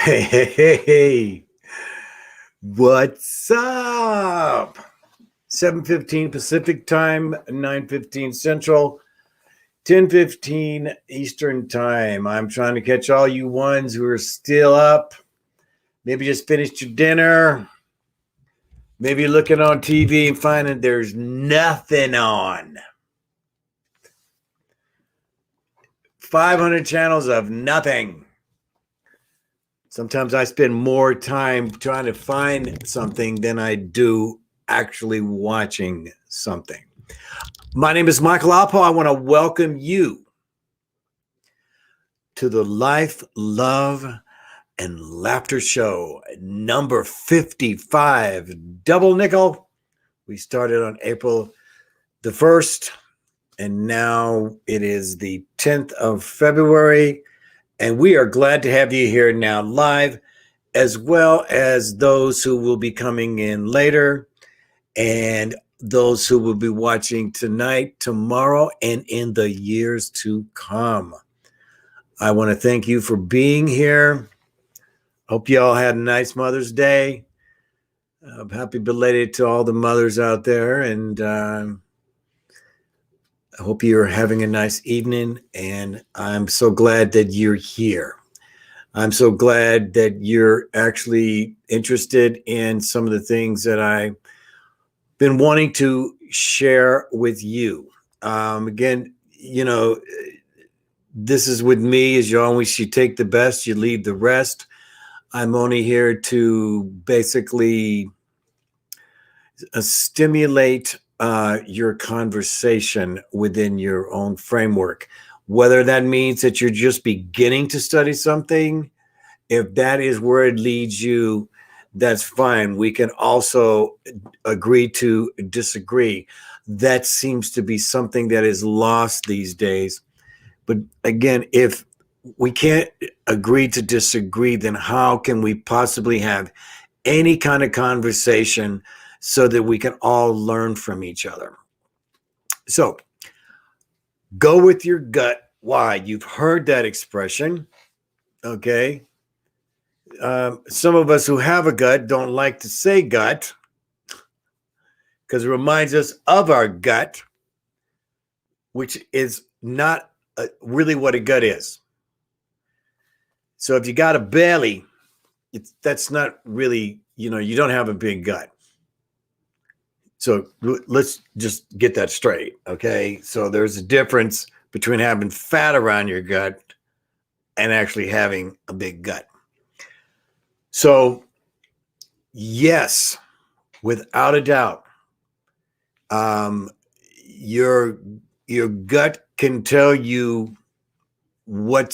Hey, what's up? 7:15 Pacific time, 9:15 Central, 10:15 Eastern time. I'm trying to catch all you ones who are still up. Maybe just finished your dinner. Maybe you're looking on TV and finding there's nothing on. 500 channels of nothing. Sometimes I spend more time trying to find something than I do actually watching something. My name is Michael ALPOUGH. I want to welcome you to the Life, Love, and Laughter Show, number 55, double nickel. We started on April the 1st, and now it is the 10th of February, and we are glad to have you here now live, as well as those who will be coming in later, and those who will be watching tonight, tomorrow, and in the years to come. I want to thank you for being here. Hope you all had a nice Mother's Day. Happy belated to all the mothers out there, and I hope you're having a nice evening, and I'm so glad that you're here. I'm so glad that you're actually interested in some of the things that I've been wanting to share with you. Again, this is with me, as you take the best, you leave the rest. I'm only here to basically stimulate your conversation within your own framework. Whether that means that you're just beginning to study something, if that is where it leads you, that's fine. We can also agree to disagree. That seems to be something that is lost these days. But again, if we can't agree to disagree, then how can we possibly have any kind of conversation so that we can all learn from each other? So go with your gut. Why? You've heard that expression. Okay. Some of us who have a gut don't like to say gut because it reminds us of our gut, which is not really what a gut is. So if you got a belly, that's not really, you don't have a big gut. So let's just get that straight, okay? So there's a difference between having fat around your gut and actually having a big gut. So yes, without a doubt, your gut can tell you what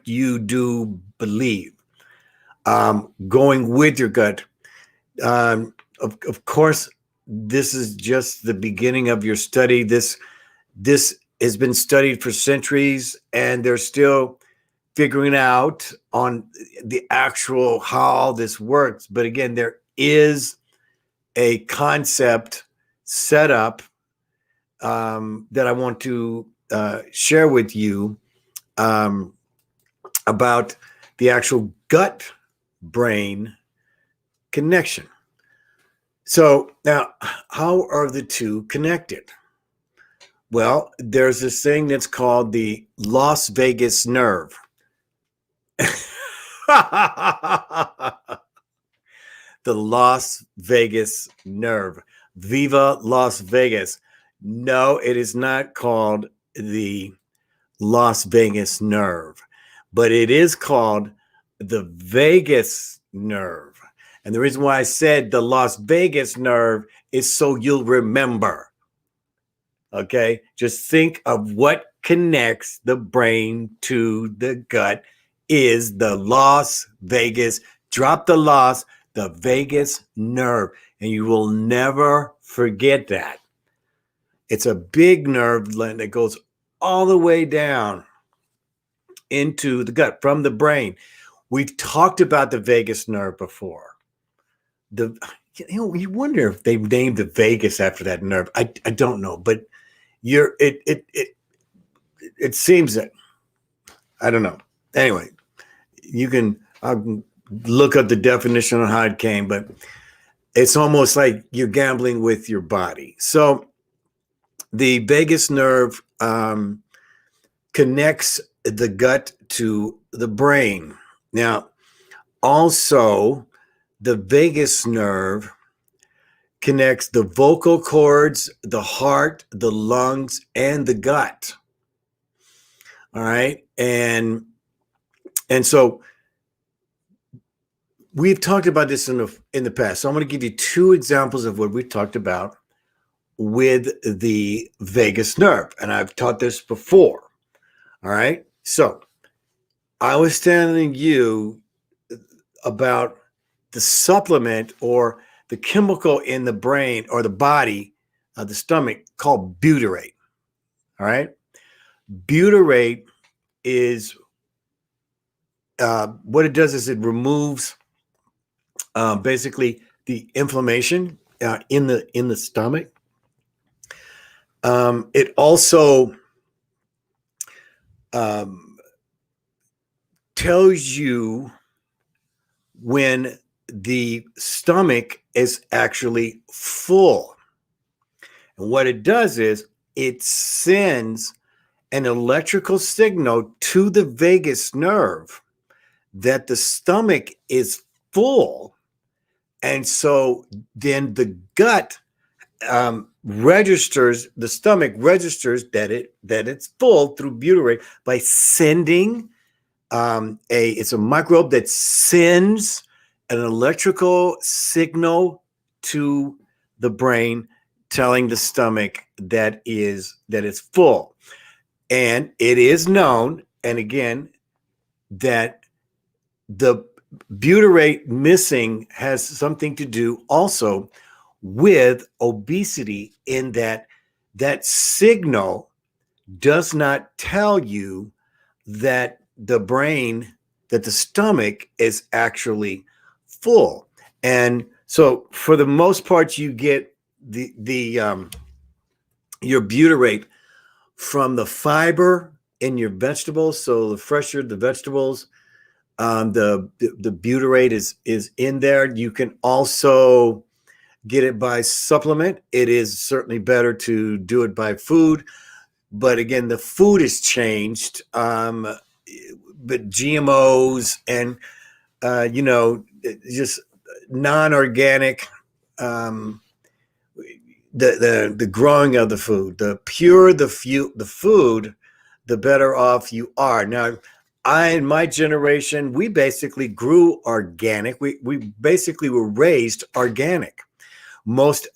you do believe. Going with your gut, of course, this is just the beginning of your study. This has been studied for centuries, and they're still figuring out on the actual how this works. But again, there is a concept set up that I want to share with you about the actual gut-brain connection. So now, how are the two connected? Well, there's this thing that's called the Las Vegas nerve. The Las Vegas nerve. Viva Las Vegas. No, it is not called the Las Vegas nerve, but it is called the vagus nerve. And the reason why I said the Las Vegas nerve is so you'll remember. Okay? Just think of what connects the brain to the gut is the Las Vegas, drop the Las, the vagus nerve. And you will never forget that. It's a big nerve that goes all the way down into the gut from the brain. We've talked about the vagus nerve before. You wonder if they've named the Vegas after that nerve. I don't know, but it seems that I don't know. Anyway, you can I'll look up the definition on how it came, but it's almost like you're gambling with your body. So the vagus nerve connects the gut to the brain. Now, also, the vagus nerve connects the vocal cords, the heart, the lungs, and the gut. All right. And so we've talked about this in the past. So I'm going to give you two examples of what we talked about with the vagus nerve. And I've taught this before. All right. So I was telling you about the supplement or the chemical in the brain or the body, the stomach, called butyrate. All right. Butyrate is what it does is it removes basically the inflammation in the stomach. It also tells you when the stomach is actually full. And what it does is it sends an electrical signal to the vagus nerve that the stomach is full. And so then the gut registers, the stomach registers that it's full through butyrate by sending it's a microbe that sends an electrical signal to the brain, telling the stomach that it's full. And it is known, and again, that the butyrate missing has something to do also with obesity, in that signal does not tell you that the brain, that the stomach is actually full. And so for the most part, you get your butyrate from the fiber in your vegetables. So the fresher the vegetables, the butyrate is in there. You can also get it by supplement. It is certainly better to do it by food, but again, the food has changed. But GMOs and just non-organic, the growing of the food, the purer the food, the better off you are. Now, in my generation, we basically grew organic. We basically were raised organic. Most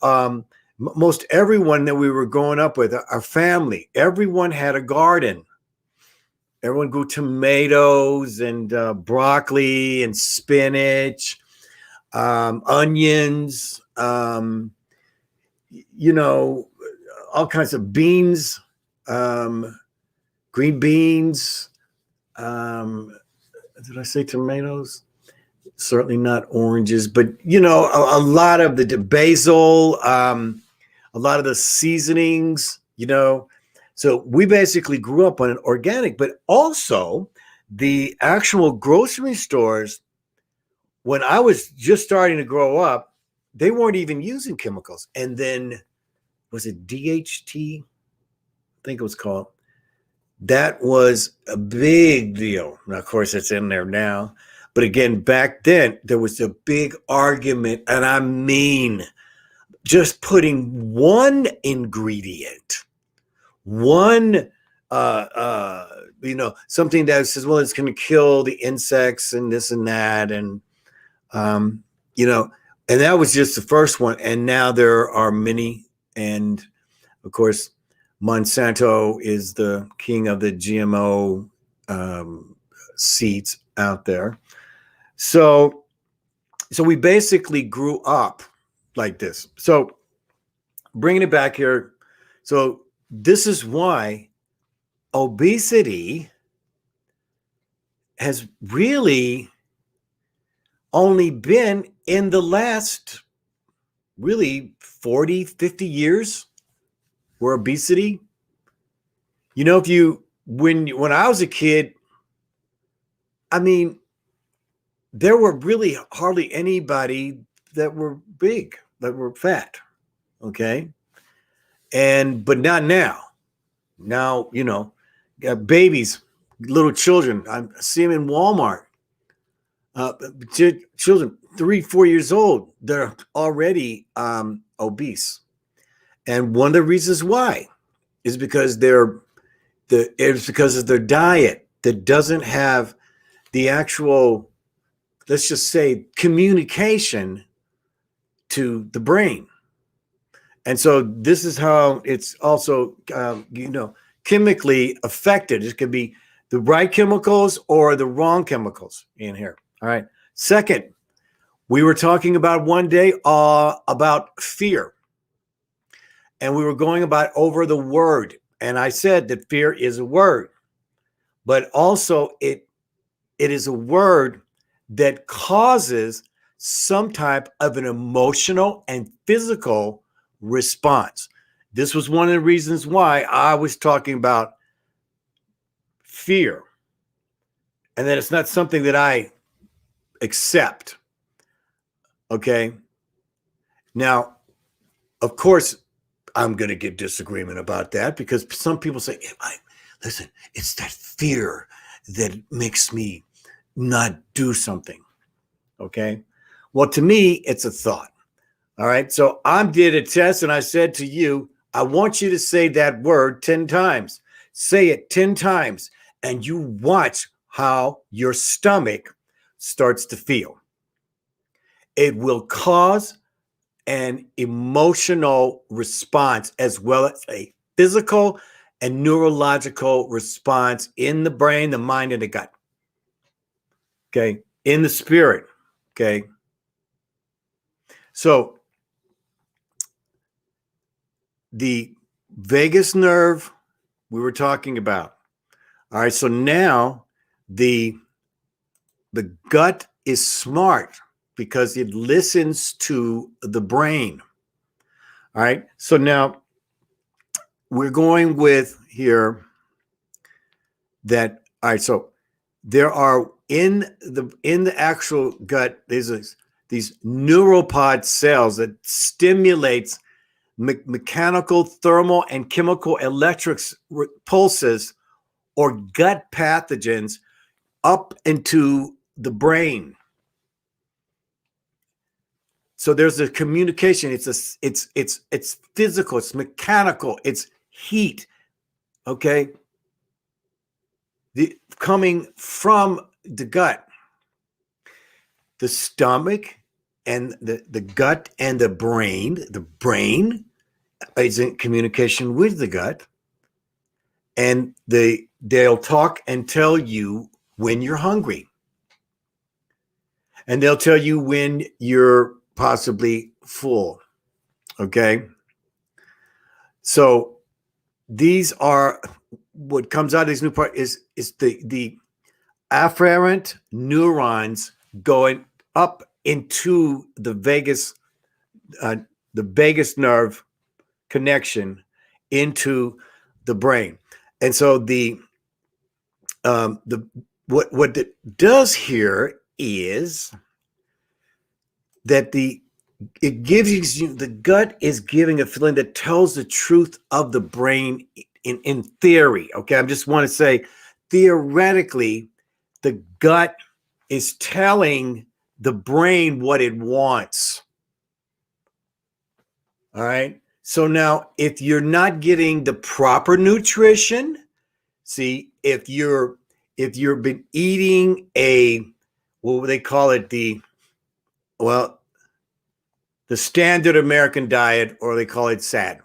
everyone that we were growing up with, our family, everyone had a garden. Everyone grew tomatoes and broccoli and spinach, onions, all kinds of beans, green beans. Did I say tomatoes? Certainly not oranges, but a lot of the basil, a lot of the seasonings, So we basically grew up on an organic, but also the actual grocery stores, when I was just starting to grow up, they weren't even using chemicals. And then, was it DHT? I think it was called. That was a big deal. Now, of course, it's in there now. But again, back then, there was a big argument. And I mean, just putting one ingredient, one, something that says, well, it's going to kill the insects and this and that. And, and that was just the first one. And now there are many. And of course, Monsanto is the king of the GMO seeds out there. So we basically grew up like this. So bringing it back here. So this is why obesity has really only been in the last really 40, 50 years, where obesity, when I was a kid, I mean, there were really hardly anybody that were big, that were fat. Okay. But not now. Now, got babies, little children. I see them in Walmart. Children 3, 4 years old, they're already obese. And one of the reasons why is because it's because of their diet that doesn't have the actual, let's just say, communication to the brain. And so this is how it's also, chemically affected. It could be the right chemicals or the wrong chemicals in here. All right. Second, we were talking about one day about fear. And we were going about over the word. And I said that fear is a word, but also it is a word that causes some type of an emotional and physical response. This was one of the reasons why I was talking about fear, and that it's not something that I accept. Okay. Now, of course, I'm going to get disagreement about that because some people say, listen, it's that fear that makes me not do something. Okay. Well, to me, it's a thought. All right. So I did a test and I said to you, I want you to say that word 10 times. Say it 10 times and you watch how your stomach starts to feel. It will cause an emotional response as well as a physical and neurological response in the brain, the mind, and the gut. Okay. In the spirit. Okay. So the vagus nerve we were talking about. All right. So now the gut is smart because it listens to the brain. All right. So now we're going with here that, all right. So there are in the actual gut, there's these neuropod cells that stimulates mechanical, thermal, and chemical electric pulses or gut pathogens up into the brain. So there's a communication. It's physical. It's mechanical. It's heat. Okay, coming from the gut, the stomach, and the gut and the brain. The brain is in communication with the gut, and they'll talk and tell you when you're hungry, and they'll tell you when you're possibly full. Okay, so these are what comes out of these new part is the afferent neurons going up into the vagus nerve connection into the brain. And so what it does here is that it gives you, the gut is giving a feeling that tells the truth of the brain in theory. Okay, I just want to say theoretically the gut is telling the brain what it wants. All right. So now if you're not getting the proper nutrition, see, if you've been eating what would they call it, the standard American diet, or they call it SAD,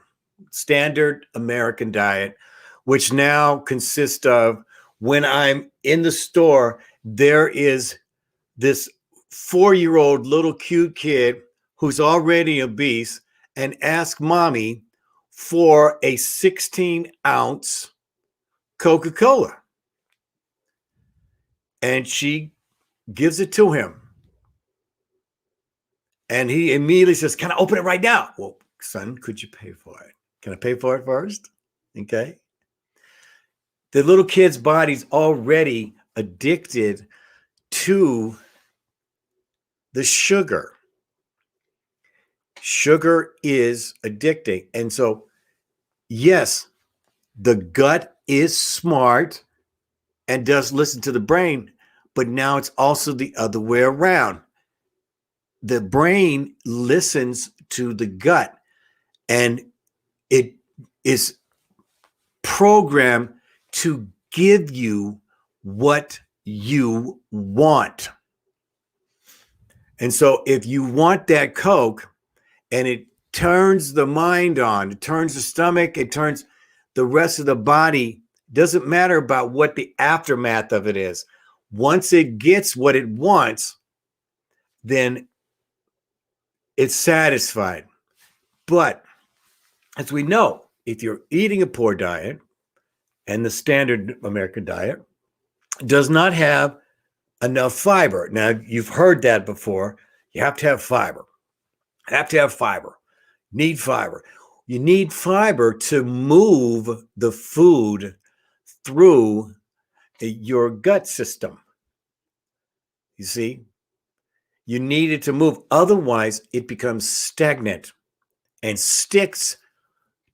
standard American diet, which now consists of, when I'm in the store, there is this 4-year-old little cute kid who's already obese and asks mommy for a 16-ounce Coca-Cola. And she gives it to him. And he immediately says, can I open it right now? Well, son, could you pay for it? Can I pay for it first? Okay. The little kid's body's already addicted to the sugar. Sugar is addicting. And so, yes, the gut is smart and does listen to the brain, but now it's also the other way around. The brain listens to the gut, and it is programmed to give you what you want. And so if you want that Coke and it turns the mind on, it turns the stomach, it turns the rest of the body, doesn't matter about what the aftermath of it is. Once it gets what it wants, then it's satisfied. But as we know, if you're eating a poor diet, and the standard American diet does not have enough fiber. Now, you've heard that before. You have to have fiber. Have to have fiber. Need fiber. You need fiber to move the food through your gut system. You see? You need it to move. Otherwise, it becomes stagnant and sticks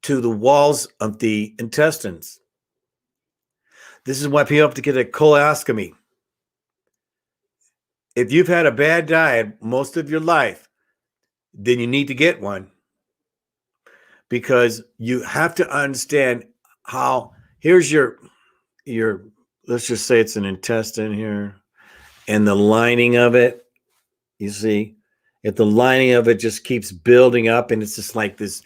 to the walls of the intestines. This is why people have to get a colostomy. If you've had a bad diet most of your life, then you need to get one, because you have to understand how, here's your, let's just say it's an intestine here, and the lining of it, you see, if the lining of it just keeps building up and it's just like this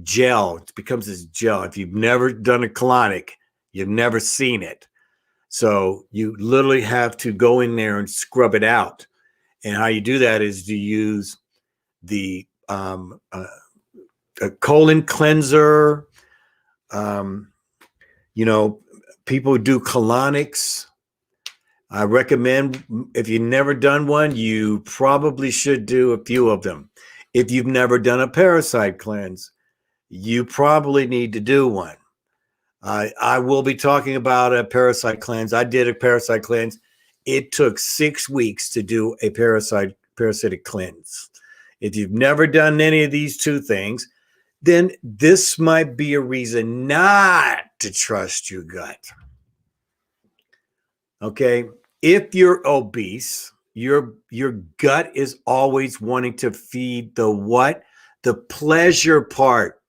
gel, it becomes this gel. If you've never done a colonic, you've never seen it. So you literally have to go in there and scrub it out. And how you do that is to use the a colon cleanser. People do colonics. I recommend, if you've never done one, you probably should do a few of them. If you've never done a parasite cleanse, you probably need to do one. I will be talking about a parasite cleanse. I did a parasite cleanse. It took 6 weeks to do a parasitic cleanse. If you've never done any of these two things, then this might be a reason not to trust your gut. Okay? If you're obese, your gut is always wanting to feed the what? The pleasure part.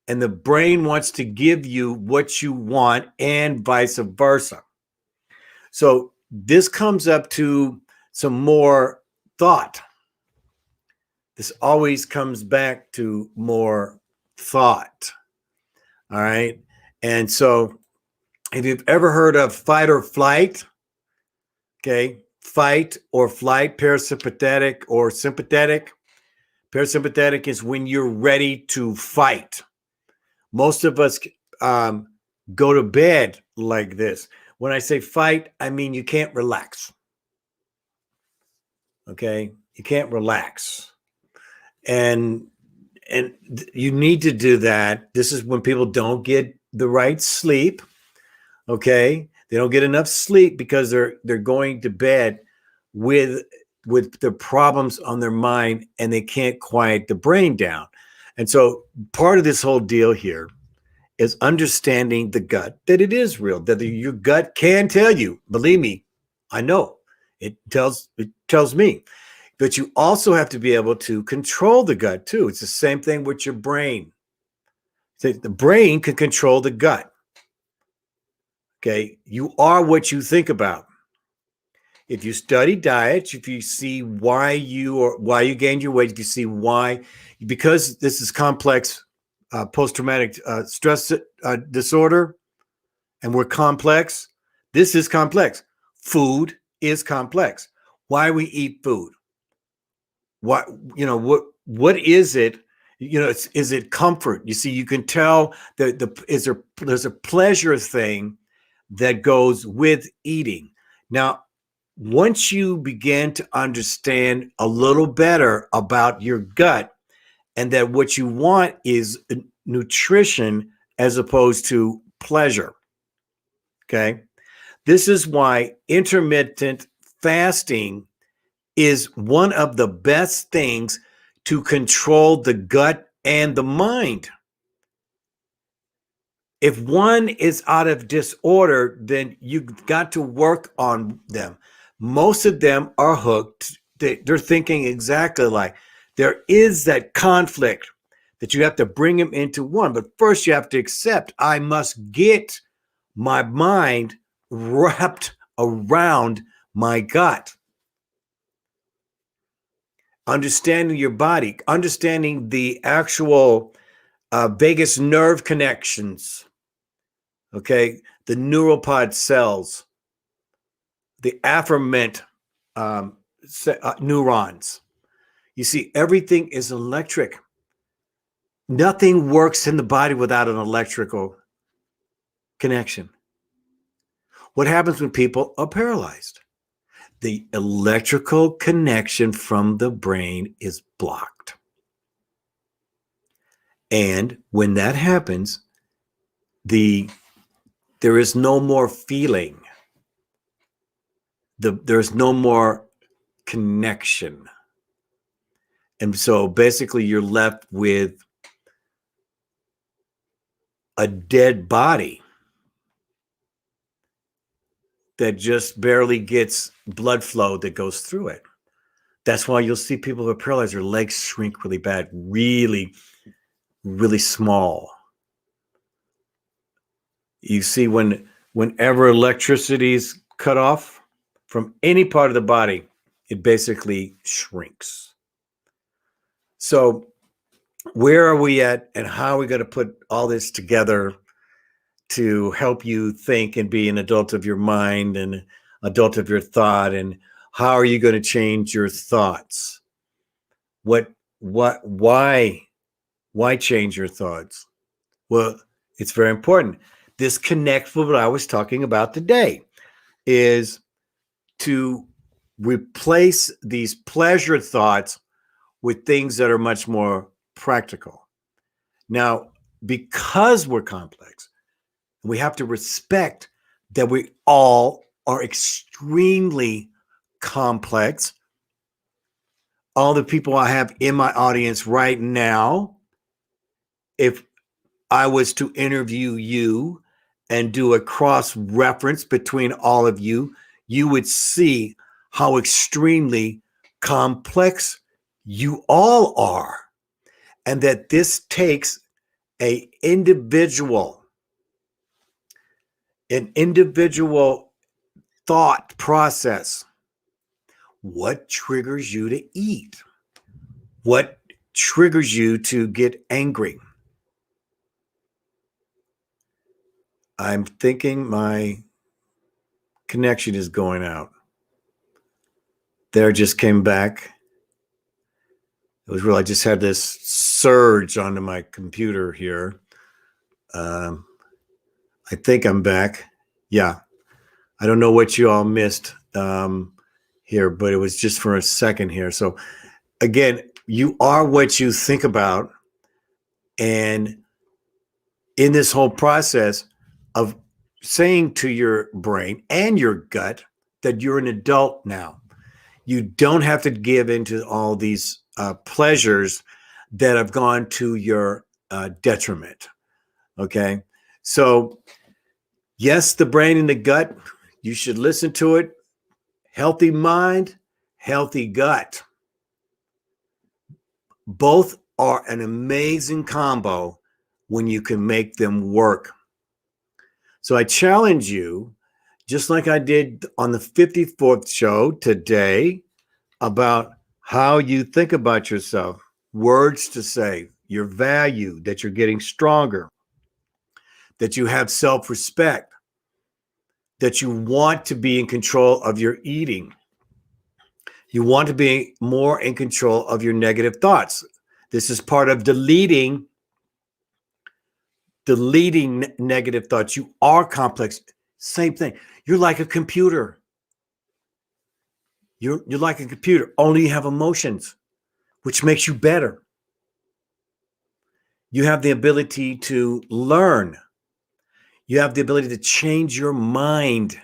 And the brain wants to give you what you want, and vice versa. So this comes up to some more thought. This always comes back to more thought. All right. And so if you've ever heard of fight or flight, okay, fight or flight, parasympathetic or sympathetic. Parasympathetic is when you're ready to fight. Most of us go to bed like this. When I say fight, I mean you can't relax. Okay? You can't relax. And you need to do that. This is when people don't get the right sleep. Okay? They don't get enough sleep because they're going to bed with the problems on their mind, and they can't quiet the brain down. And so part of this whole deal here is understanding the gut, that it is real, that your gut can tell you. Believe me, I know it tells me. But you also have to be able to control the gut too. It's the same thing with your brain. So the brain can control the gut. Okay, you are what you think about. If you study diets, if you see why you gained your weight, if you see why, because this is complex post-traumatic stress disorder, and we're complex. This is complex. Food is complex. Why we eat food? What is it? Is it comfort? You see, you can tell that there's a pleasure thing that goes with eating. Now, once you begin to understand a little better about your gut, and that what you want is nutrition as opposed to pleasure. Okay. This is why intermittent fasting is one of the best things to control the gut and the mind. If one is out of disorder, then you've got to work on them. Most of them are hooked. They're thinking exactly like there is that conflict that you have to bring them into one. But first, you have to accept I must get my mind wrapped around my gut. Understanding your body, understanding the actual vagus nerve connections, okay, the neuropod cells, the afferent neurons. You see, everything is electric. Nothing works in the body without an electrical connection. What happens when people are paralyzed? The electrical connection from the brain is blocked. And when that happens, there is no more feeling. There's no more connection. And so basically you're left with a dead body that just barely gets blood flow that goes through it. That's why you'll see people who are paralyzed, their legs shrink really bad, really, really small. You see whenever electricity is cut off from any part of the body, it basically shrinks. So where are we at, and how are we going to put all this together to help you think and be an adult of your mind and adult of your thought? And how are you going to change your thoughts? Why change your thoughts? Well, it's very important. This connects with what I was talking about today, is to replace these pleasure thoughts with things that are much more practical. Now, because we're complex, we have to respect that we all are extremely complex. All the people I have in my audience right now, if I was to interview you and do a cross reference between all of you, you would see how extremely complex you all are. And that this takes an individual thought process. What triggers you to eat? What triggers you to get angry? I'm thinking my connection is going out. There, just came back. It was real. I just had this surge onto my computer here. I think I'm back. Yeah. I don't know what you all missed here, but it was just for a second here. So again, you are what you think about. And in this whole process of saying to your brain and your gut that you're an adult now, you don't have to give into all these pleasures that have gone to your detriment. Okay. So yes, the brain and the gut, you should listen to it. Healthy mind, healthy gut. Both are an amazing combo when you can make them work. So I challenge you, just like I did on the 54th show today, about how you think about yourself, words to say, your value, that you're getting stronger, that you have self-respect, that you want to be in control of your eating. You want to be more in control of your negative thoughts. This is part of deleting negative thoughts. You are complex. Same thing. You're like a computer. You're like a computer, only you have emotions, which makes you better. You have the ability to learn. You have the ability to change your mind.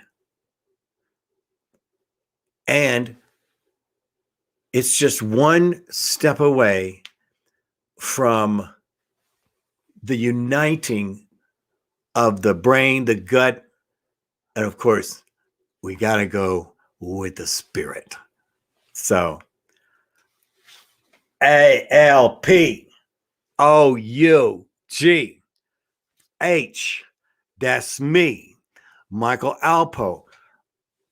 And It's just one step away from the uniting of the brain, the gut, and of course, we got to go with the spirit. So, ALPOUGH. That's me, Michael Alpo.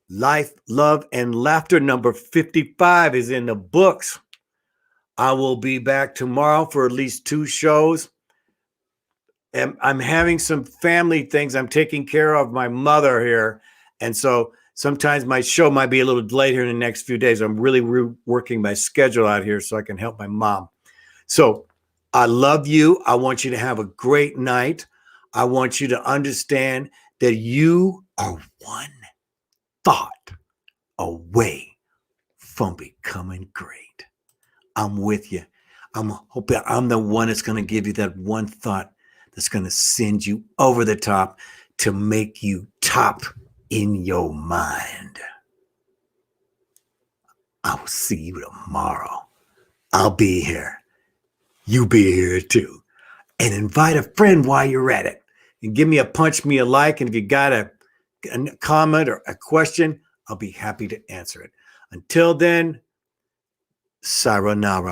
Life, Love, and Laughter number 55 is in the books. I will be back tomorrow for at least 2 shows. And I'm having some family things. I'm taking care of my mother here. And so sometimes my show might be a little delayed here in the next few days. I'm really working my schedule out here so I can help my mom. So I love you. I want you to have a great night. I want you to understand that you are one thought away from becoming great. I'm with you. I'm hoping I'm the one that's going to give you that one thought that's going to send you over the top to make you top in your mind. I will see you tomorrow. I'll be here. You be here too. And invite a friend while you're at it. And give me a punch, me a like. And if you got a comment or a question, I'll be happy to answer it. Until then, sayonara.